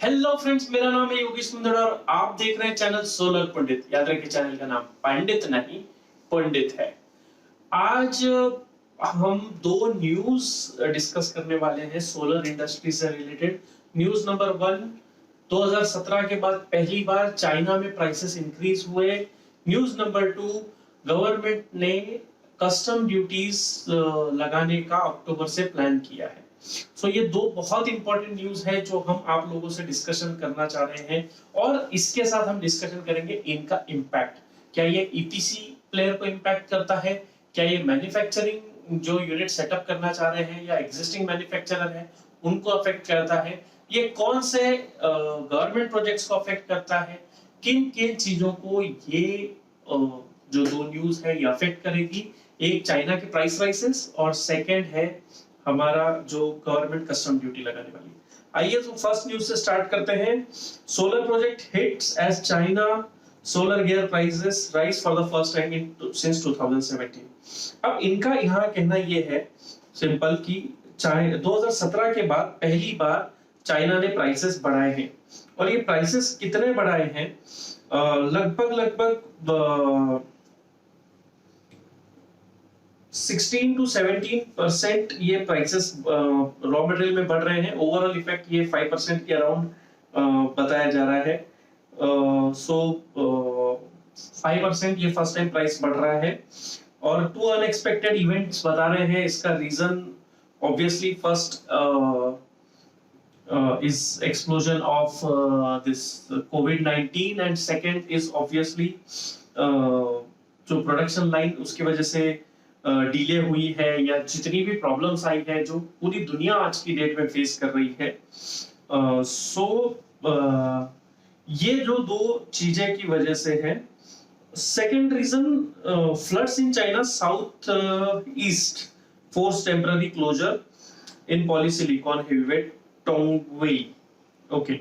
Hello friends, मेरा नाम है योगेश मुंदड़ा और आप देख रहे हैं चैनल सोलर पंडित। याद रखिए, चैनल का नाम पंडित नहीं पंडित है। आज हम दो न्यूज डिस्कस करने वाले हैं सोलर इंडस्ट्री से रिलेटेड। न्यूज नंबर 1, 2017 के बाद पहली बार चाइना में प्राइसेस इंक्रीज हुए। न्यूज नंबर 2, गवर्नमेंट ने कस्टम ड्यूटीज लगाने का अक्टूबर से प्लान किया है। ये दो बहुत इंपॉर्टेंट न्यूज है जो हम आप लोगों से डिस्कशन करना चाह रहे हैं और इसके साथ हम डिस्कशन करेंगे इनका इम्पैक्ट। क्या ये ईपीसी प्लेयर को इम्पैक्ट करता है? क्या ये मैन्युफैक्चरिंग जो यूनिट सेटअप करना चाह रहे हैं या एग्जिस्टिंग मैन्युफैक्चरर है उनको अफेक्ट करता है? ये कौन से गवर्नमेंट प्रोजेक्ट्स को अफेक्ट करता है? किन किन चीजों को ये जो दो न्यूज है ये अफेक्ट करेगी? एक चाइना के प्राइस राइसेस और सेकंड है हमारा जो गवर्नमेंट कस्टम ड्यूटी लगाने वाली। आइए तो फर्स्ट न्यूज से स्टार्ट करते हैं। Solar project hits as China solar gear prices rise for the first time in since 2017। अब इनका यहाँ कहना ये है सिंपल कि 2017 के बाद पहली बार चाइना ने प्राइसेस बढ़ाए हैं और ये प्राइसेस कितने बढ़ाए हैं? लगभग 16 to 17% ये प्राइसेस रॉ मटेरियल में बढ़ रहे हैं। ओवरऑल इफेक्ट ये 5% के अराउंड बताया जा रहा है। 5% ये फर्स्ट टाइम प्राइस बढ़ रहा है और टू अनएक्सपेक्टेड इवेंट्स बता रहे हैं। इसका reason obviously first is explosion of this COVID-19 and second is obviously जो प्रोडक्शन लाइन उसकी वजह से डिले हुई है या जितनी भी प्रॉब्लम्स आई है जो पूरी दुनिया आज की डेट में फेस कर रही है। ये जो दो चीजें की वजह से है। Second reason, floods in China south east forces temporary closure in polysilicon heavyweight Tongwei. Okay,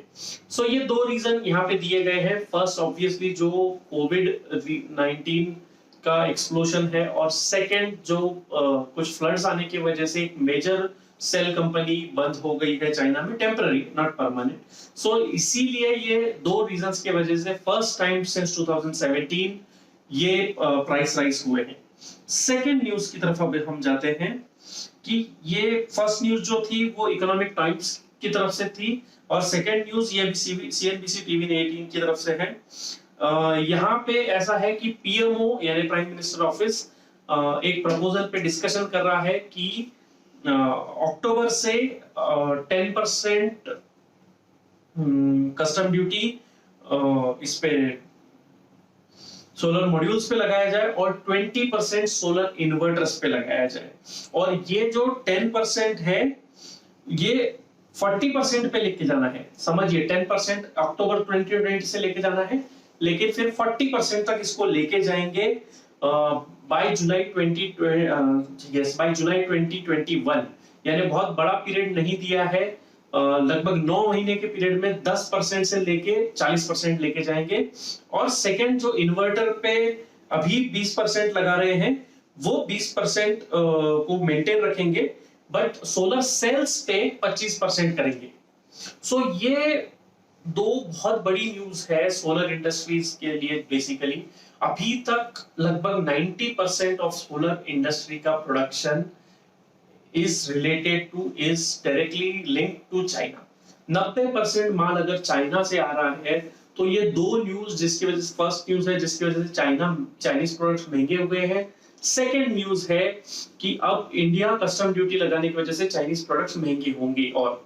ये दो रीजन यहाँ पे दिए गए हैं। फर्स्ट ऑब्वियसली जो कोविड-19 का एक्सप्लोजन है और सेकंड जो कुछ फ्लड्स आने की वजह से एक मेजर सेल कंपनी बंद हो गई है चाइना में, टेम्पररी नॉट परमानेंट। इसीलिए ये दो रीजंस की वजह से फर्स्ट टाइम सिंस 2017 ये प्राइस राइज हुए हैं। सेकंड न्यूज की तरफ अब हम जाते हैं कि ये फर्स्ट न्यूज जो थी वो इकोनॉमिक टाइम्स की तरफ से थी और सेकंड न्यूज ये सीएनबीसी टीवी 18 की तरफ से है। यहाँ पे ऐसा है कि पीएमओ यानी प्राइम मिनिस्टर ऑफिस एक प्रपोजल पे डिस्कशन कर रहा है कि अक्टूबर से 10% कस्टम ड्यूटी इस पे सोलर मॉड्यूल्स पे लगाया जाए और 20% सोलर इन्वर्टर्स पे लगाया जाए। और ये जो 10% है ये 40% पे लेके जाना है। समझिए, 10% अक्टूबर 2020 से लेके जाना है, लेकिन फिर 40% तक इसको लेके जाएंगे बाय जुलाई 2021। यानी बहुत बड़ा पीरियड नहीं दिया है। लगभग 9 महीने के पीरियड में 10% से लेके 40% लेके जाएंगे। और सेकंड जो इन्वर्टर पे अभी 20% लगा रहे हैं वो 20% को मेंटेन रखेंगे, बट सोलर सेल्स पे 25% करेंगे। ये दो बहुत बड़ी न्यूज है सोलर इंडस्ट्रीज के लिए। बेसिकली अभी तक लगभग 90% ऑफ सोलर इंडस्ट्री का production is directly linked to China. 90% माल अगर चाइना से आ रहा है तो ये दो न्यूज जिसकी वजह से, फर्स्ट न्यूज है जिसकी वजह से चाइनीज प्रोडक्ट्स महंगे हुए हैं। सेकेंड न्यूज है कि अब इंडिया कस्टम ड्यूटी लगाने की वजह से चाइनीज प्रोडक्ट्स महंगे होंगे। और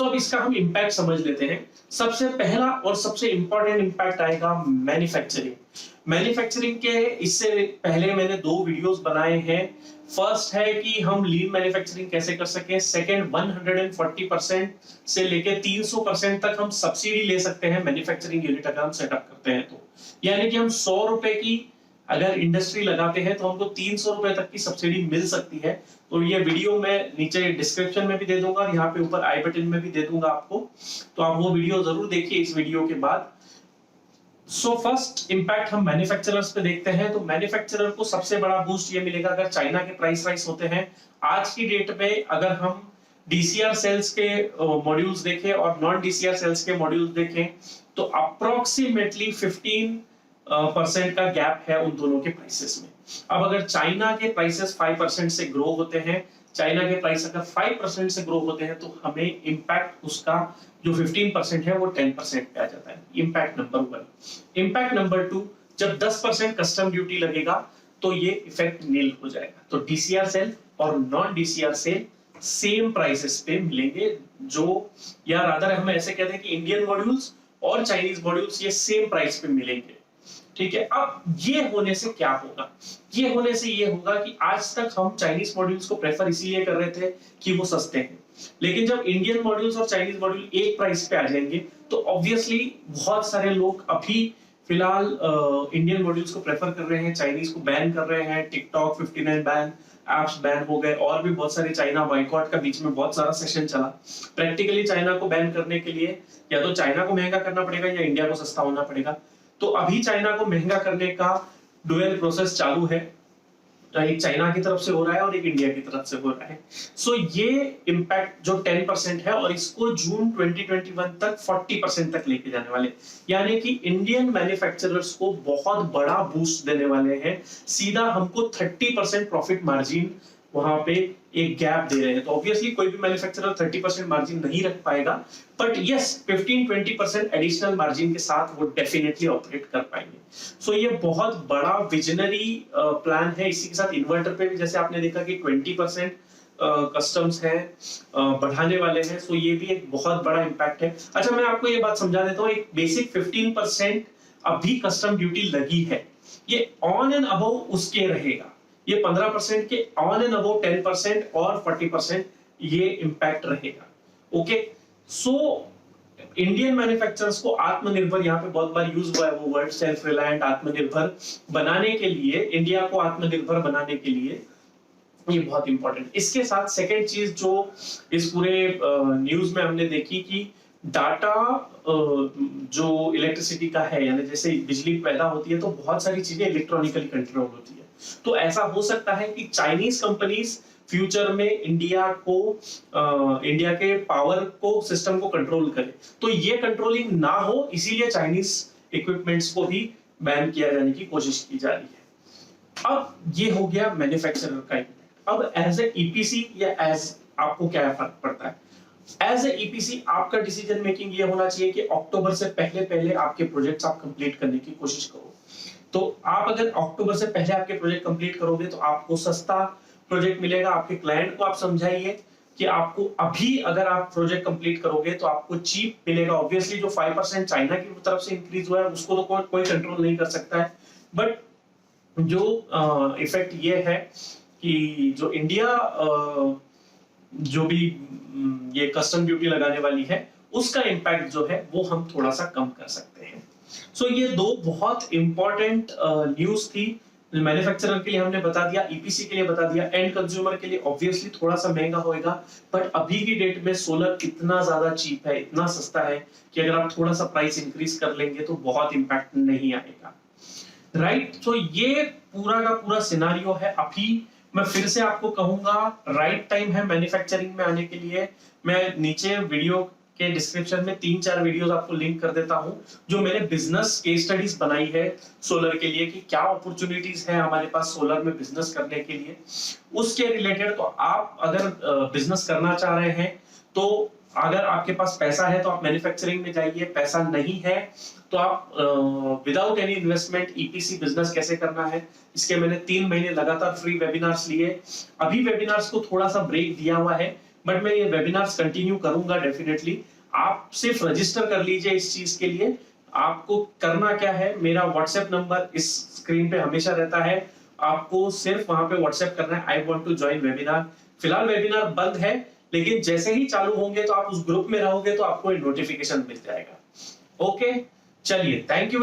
अब इसका हम इंपैक्ट समझ लेते हैं। सबसे पहला और सबसे इंपॉर्टेंट इंपैक्ट आएगा मैन्युफैक्चरिंग के। इससे पहले मैंने 2 वीडियोस बनाए हैं। फर्स्ट है कि हम लीन मैन्युफैक्चरिंग कैसे कर सकें। सेकंड, 140% से लेके 300% तक हम सब्सिडी ले सकते हैं मैन्युफैक्चरिंग यूनिट अगर हम सेटअप करते हैं तो। यानी कि हम 100 रुपए की अगर इंडस्ट्री लगाते हैं तो हमको 300 रुपए तक की सब्सिडी मिल सकती है। तो ये वीडियो मैं नीचे डिस्क्रिप्शन में भी दे दूंगा और यहाँ पे ऊपर आई बटन में भी दे दूंगा आपको, तो आप वो वीडियो जरूर देखिए इस वीडियो के बाद। फर्स्ट इंपैक्ट हम मैन्युफैक्चरर्स पे देखते हैं। तो मैन्युफैक्चरर को सबसे बड़ा बूस्ट ये मिलेगा अगर चाइना के प्राइस राइज होते हैं। आज की डेट में अगर हम DCR सेल्स के मॉड्यूल्स देखें और नॉन DCR सेल्स के मॉड्यूल्स देखें तो अप्रोक्सीमेटली 15% का गैप है उन दोनों के प्राइसेस में। अब अगर चाइना के प्राइसेस 5% से ग्रो होते हैं, चाइना के प्राइस अगर 5% से ग्रो होते हैं तो हमें इंपैक्ट उसका जो 15% है वो 10% पे आ जाता है। Impact number 1। इंपैक्ट नंबर 2, जब 10% कस्टम ड्यूटी लगेगा तो ये इफेक्ट नील हो जाएगा। तो DCR सेल और non DCR cell same prices पे मिलेंगे, जो या रादर हम ऐसे कहते हैं कि इंडियन मॉड्यूल्स और चाइनीज मॉड्यूल्स ये सेम प्राइस पे मिलेंगे। ठीक है, अब ये होने से क्या होगा? ये होने से ये होगा कि आज तक हम चाइनीज मॉड्यूल्स को प्रेफर इसीलिए कर रहे थे कि वो सस्ते हैं, लेकिन जब इंडियन मॉड्यूल्स और चाइनीज मॉड्यूल एक प्राइस पे आ जाएंगे तो ऑब्वियसली बहुत सारे लोग अभी फिलहाल इंडियन मॉड्यूल्स को प्रेफर कर रहे हैं, चाइनीज को बैन कर रहे हैं। टिकटॉक 59 बैन, एप्स बैन हो गए और भी बहुत सारे चाइना बॉयकॉट का बीच में बहुत सारा सेशन चला। प्रैक्टिकली चाइना को बैन करने के लिए या तो चाइना को महंगा करना पड़ेगा या इंडिया को सस्ता होना पड़ेगा। तो अभी चाइना को महंगा करने का डुअल प्रोसेस चालू है, एक चाइना की तरफ से हो रहा है और एक इंडिया की तरफ से हो रहा है। सो ये इंपैक्ट जो 10% है और इसको जून 2021 तक 40% तक लेके जाने वाले, यानी कि इंडियन मैन्युफैक्चरर्स को बहुत बड़ा बूस्ट देने वाले हैं। सीधा हमको 30% प्रॉफिट मार्जिन वहां पे एक गैप दे रहे हैं। तो ऑब्वियसली कोई भी मैन्युफैक्चरर 30% मार्जिन नहीं रख पाएगा, बट यस 15-20% एडिशनल मार्जिन के साथ वो डेफिनेटली ऑपरेट कर पाएंगे। सो ये बहुत बड़ा विजनरी प्लान है। इसी के साथ इन्वर्टर पे भी जैसे आपने देखा कि 20% कस्टम्स है बढ़ाने वाले हैं। सो ये भी एक बहुत बड़ा इंपैक्ट है। अच्छा, मैं आपको ये बात समझा देता हूँ। एक बेसिक 15% अभी कस्टम ड्यूटी लगी है, ये ऑन एंड अबव उसके रहेगा। ये 15% के ऑन एंड अबव 10% और 40% ये इंपैक्ट रहेगा। ओके, सो इंडियन मैन्युफैक्चरर्स को आत्मनिर्भर, यहाँ पे बहुत बार यूज हुआ है वो वर्ड, सेल्फ रिलायंट, आत्मनिर्भर बनाने के लिए, इंडिया को आत्मनिर्भर बनाने के लिए ये बहुत इंपॉर्टेंट। इसके साथ सेकेंड चीज जो इस पूरे न्यूज में हमने देखी कि डाटा जो इलेक्ट्रिसिटी का है, यानी जैसे बिजली पैदा होती है तो बहुत सारी चीजें इलेक्ट्रॉनिकली कंट्रोल होती है। तो ऐसा हो सकता है कि चाइनीज कंपनीज फ्यूचर में इंडिया के पावर को, सिस्टम को कंट्रोल करे। तो ये कंट्रोलिंग ना हो, इसीलिए चाइनीज इक्विपमेंट्स को भी बैन किया जाने की कोशिश की जा रही है। अब ये हो गया मैन्युफैक्चरर का इम्पैक्ट। अब एज ए ईपीसी या एज आपको क्या फर्क पड़ता है? एज ए ईपीसी आपका डिसीजन मेकिंग ये होना चाहिए कि अक्टूबर से पहले पहले आपके प्रोजेक्ट्स आप कंप्लीट करने की कोशिश करो। तो आप अगर अक्टूबर से पहले आपके प्रोजेक्ट कंप्लीट करोगे तो आपको सस्ता प्रोजेक्ट मिलेगा। आपके क्लाइंट को आप समझाइए कि आपको अभी अगर आप प्रोजेक्ट कंप्लीट करोगे तो आपको चीप मिलेगा। ऑब्वियसली जो 5% चाइना की तरफ से इंक्रीज हुआ है उसको तो कोई कंट्रोल नहीं कर सकता है, बट जो इफेक्ट ये है कि जो इंडिया जो भी ये कस्टम ड्यूटी लगाने वाली है उसका इंपैक्ट जो है वो हम थोड़ा सा कम कर सकते हैं। सो ये दो बहुत इंपॉर्टेंट न्यूज थी। मैन्युफैक्चरर के लिए हमने बता दिया, ईपीसी के लिए बता दिया, एंड कंज्यूमर के लिए ऑब्वियसली थोड़ा सा महंगा होएगा, बट अभी की डेट में सोलर इतना ज्यादा चीप है, इतना सस्ता है कि अगर आप थोड़ा सा प्राइस इंक्रीज कर लेंगे तो बहुत इंपैक्ट नहीं आएगा। राइट, तो ये पूरा का पूरा सिनारियो है। अभी मैं फिर से आपको कहूंगा राइट टाइम है मैन्युफैक्चरिंग में आने के लिए। मैं नीचे वीडियो के डिस्क्रिप्शन में 3-4 वीडियोस आपको लिंक कर देता हूं जो मैंने बिजनेस केस स्टडीज बनाई है सोलर के लिए कि क्या अपॉर्चुनिटीज है हमारे पास सोलर में बिजनेस करने के लिए, उसके रिलेटेड। तो आप अगर बिजनेस करना चाह रहे हैं तो अगर आपके पास पैसा है तो आप मैन्युफैक्चरिंग में जाइए, पैसा नहीं है तो आप without any investment EPC business कैसे करना है इसके मैंने 3 महीने लगातार फ्री वेबिनार्स लिए। अभी वेबिनार्स को थोड़ा सा ब्रेक दिया हुआ है, बट मैं ये वेबिनार्स कंटिन्यू करूंगा डेफिनेटली। आप सिर्फ रजिस्टर कर लीजिए इस चीज के लिए। आपको करना क्या है, मेरा व्हाट्सएप नंबर इस स्क्रीन पे हमेशा रहता है, आपको सिर्फ वहां पे व्हाट्सएप करना है, I want to join webinar. फिलहाल वेबिनार बंद है, लेकिन जैसे ही चालू होंगे तो आप उस ग्रुप में रहोगे तो आपको नोटिफिकेशन मिल जाएगा। ओके, चलिए, थैंक यू।